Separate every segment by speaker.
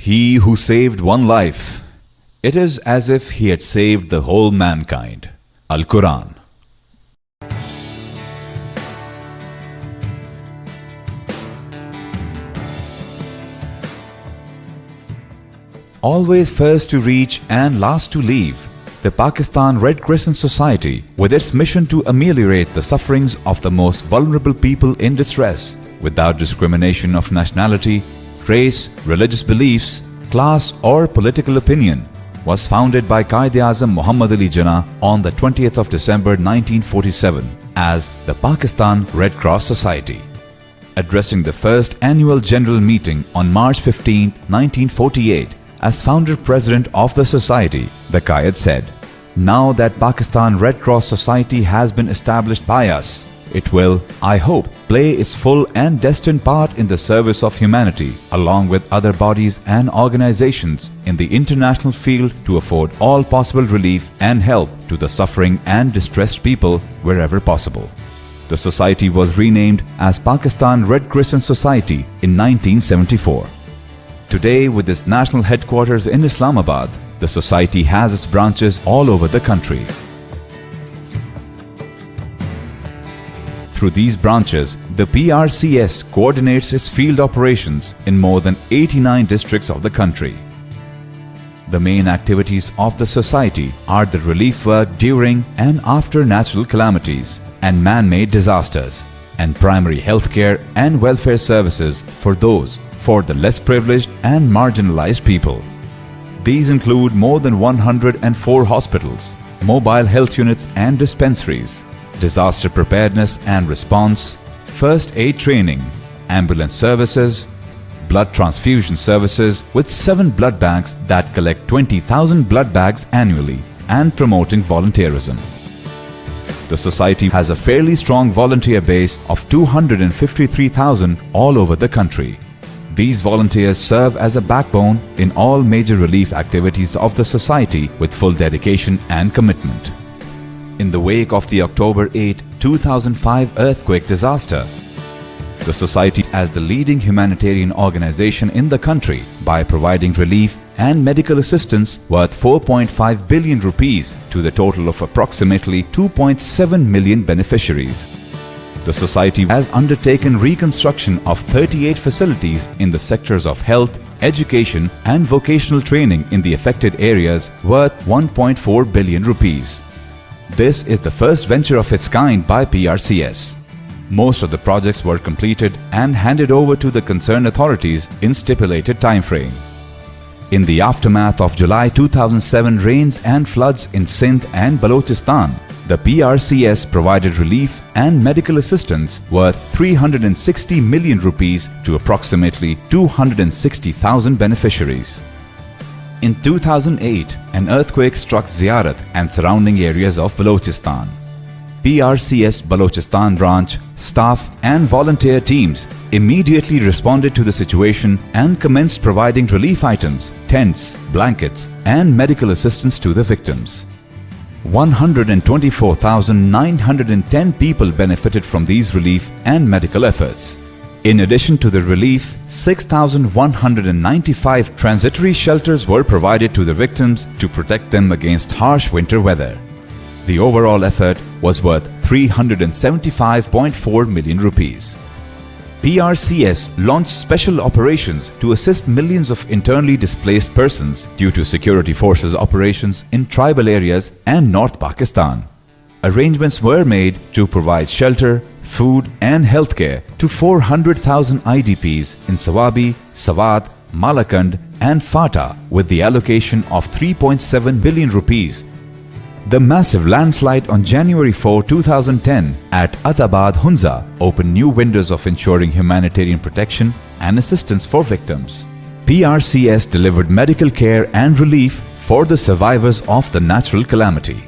Speaker 1: He who saved one life, it is as if he had saved the whole mankind. Al-Quran. Always first to reach and last to leave, the Pakistan Red Crescent Society, with its mission to ameliorate the sufferings of the most vulnerable people in distress, without discrimination of nationality, race, religious beliefs, class or political opinion, was founded by Quaid-e-Azam Muhammad Ali Jinnah on the 20th of December 1947 as the Pakistan Red Cross Society. Addressing the first annual general meeting on March 15, 1948, as founder president of the society, the Quaid said, "Now that Pakistan Red Cross Society has been established by us, it will, I hope, play its full and destined part in the service of humanity, along with other bodies and organizations in the international field to afford all possible relief and help to the suffering and distressed people wherever possible." The society was renamed as Pakistan Red Crescent Society in 1974. Today, with its national headquarters in Islamabad, the society has its branches all over the country. Through these branches, the PRCS coordinates its field operations in more than 89 districts of the country. The main activities of the society are the relief work during and after natural calamities and man-made disasters, and primary healthcare and welfare services for the less privileged and marginalized people. These include more than 104 hospitals, mobile health units and dispensaries, disaster preparedness and response, first aid training, ambulance services, blood transfusion services with 7 blood banks that collect 20,000 blood bags annually, and promoting volunteerism. The society has a fairly strong volunteer base of 253,000 all over the country. These volunteers serve as a backbone in all major relief activities of the society with full dedication and commitment. In the wake of the October 8, 2005 earthquake disaster, the society as the leading humanitarian organization in the country by providing relief and medical assistance worth 4.5 billion rupees to the total of approximately 2.7 million beneficiaries. The society has undertaken reconstruction of 38 facilities in the sectors of health, education and vocational training in the affected areas worth 1.4 billion rupees. This is the first venture of its kind by PRCS. Most of the projects were completed and handed over to the concerned authorities in stipulated time frame. In the aftermath of July 2007 rains and floods in Sindh and Balochistan, the PRCS provided relief and medical assistance worth 360 million rupees to approximately 260,000 beneficiaries. In 2008, an earthquake struck Ziyarat and surrounding areas of Balochistan. PRCS Balochistan branch, staff and volunteer teams immediately responded to the situation and commenced providing relief items, tents, blankets and medical assistance to the victims. 124,910 people benefited from these relief and medical efforts. In addition to the relief, 6,195 transitory shelters were provided to the victims to protect them against harsh winter weather. The overall effort was worth 375.4 million rupees. PRCS launched special operations to assist millions of internally displaced persons due to security forces operations in tribal areas and North Pakistan. Arrangements were made to provide shelter, food and healthcare to 400,000 IDPs in Sawabi, Sawat, Malakand and Fata with the allocation of 3.7 billion rupees. The massive landslide on January 4, 2010 at Azabad, Hunza opened new windows of ensuring humanitarian protection and assistance for victims. PRCS delivered medical care and relief for the survivors of the natural calamity.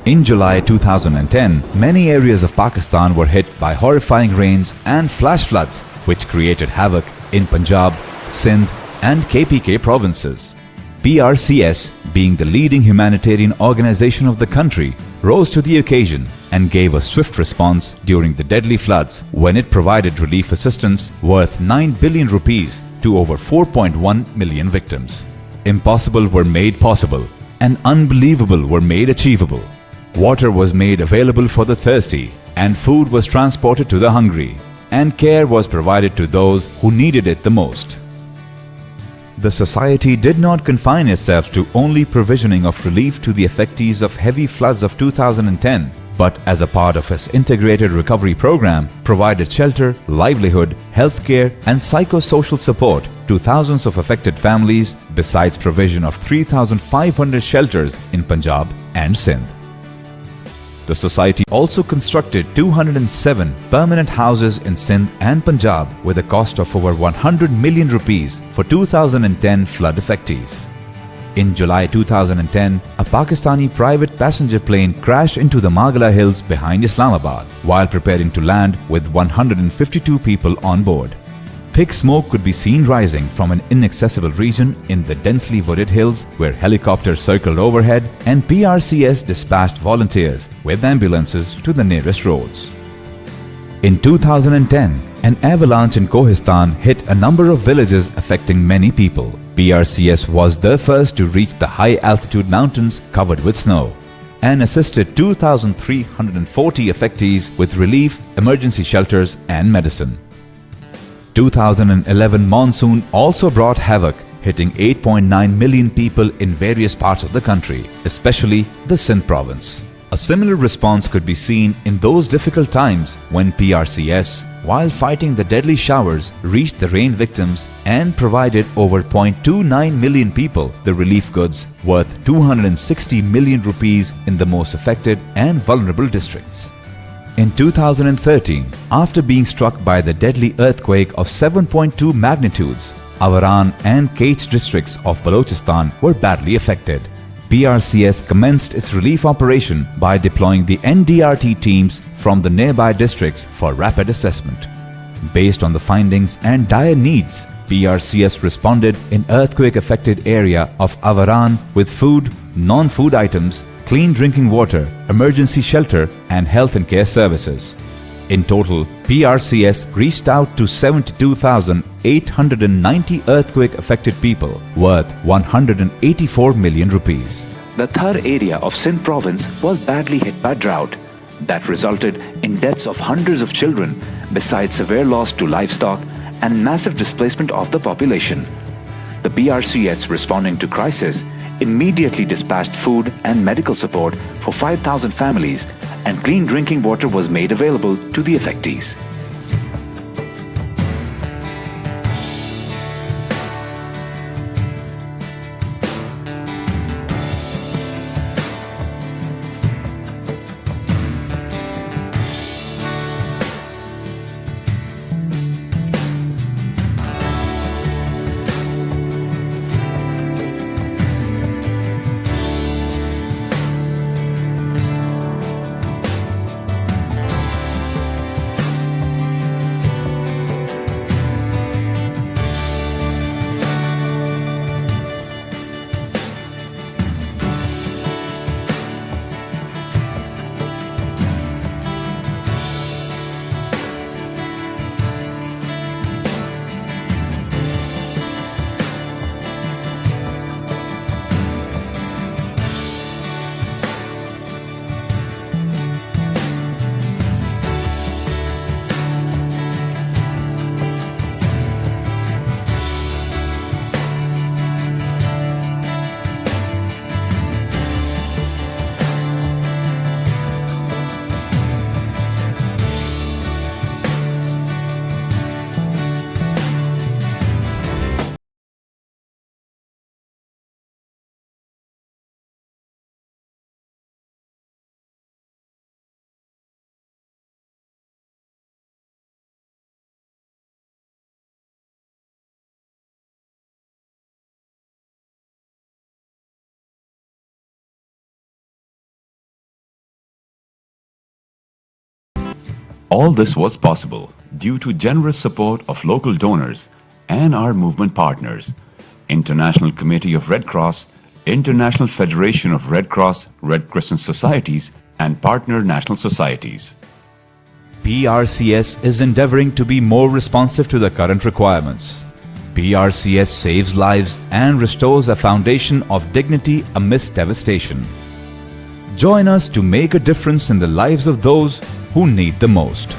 Speaker 1: In July 2010, many areas of Pakistan were hit by horrifying rains and flash floods which created havoc in Punjab, Sindh and KPK provinces. PRCS, being the leading humanitarian organization of the country, rose to the occasion and gave a swift response during the deadly floods when it provided relief assistance worth 9 billion rupees to over 4.1 million victims. Impossible were made possible and unbelievable were made achievable. Water was made available for the thirsty and food was transported to the hungry and care was provided to those who needed it the most. The society did not confine itself to only provisioning of relief to the affectees of heavy floods of 2010, but as a part of its integrated recovery program, provided shelter, livelihood, healthcare and psychosocial support to thousands of affected families besides provision of 3,500 shelters in Punjab and Sindh. The society also constructed 207 permanent houses in Sindh and Punjab with a cost of over 100 million rupees for 2010 flood affectees. In July 2010, a Pakistani private passenger plane crashed into the Magala Hills behind Islamabad while preparing to land with 152 people on board. Thick smoke could be seen rising from an inaccessible region in the densely wooded hills where helicopters circled overhead and PRCS dispatched volunteers with ambulances to the nearest roads. In 2010, an avalanche in Kohistan hit a number of villages affecting many people. PRCS was the first to reach the high-altitude mountains covered with snow and assisted 2,340 affectees with relief, emergency shelters and medicine. 2011 monsoon also brought havoc, hitting 8.9 million people in various parts of the country, especially the Sindh province. A similar response could be seen in those difficult times when PRCS, while fighting the deadly showers, reached the rain victims and provided over 0.29 million people the relief goods worth 260 million rupees in the most affected and vulnerable districts. In 2013, after being struck by the deadly earthquake of 7.2 magnitudes, Avaran and Keech districts of Balochistan were badly affected. PRCS commenced its relief operation by deploying the NDRT teams from the nearby districts for rapid assessment. Based on the findings and dire needs, PRCS responded in earthquake-affected area of Avaran with food, non-food items, clean drinking water, emergency shelter and health and care services. In total, PRCS reached out to 72,890 earthquake-affected people worth 184 million rupees.
Speaker 2: The Thar area of Sindh province was badly hit by drought that resulted in deaths of hundreds of children besides severe loss to livestock and massive displacement of the population. The PRCS, responding to crisis, immediately dispatched food and medical support for 5,000 families and clean drinking water was made available to the affectees.
Speaker 3: All this was possible due to generous support of local donors and our movement partners, International Committee of Red Cross, International Federation of Red Cross, Red Crescent Societies, and partner national societies.
Speaker 1: PRCS is endeavoring to be more responsive to the current requirements. PRCS saves lives and restores a foundation of dignity amidst devastation. Join us to make a difference in the lives of those who need the most.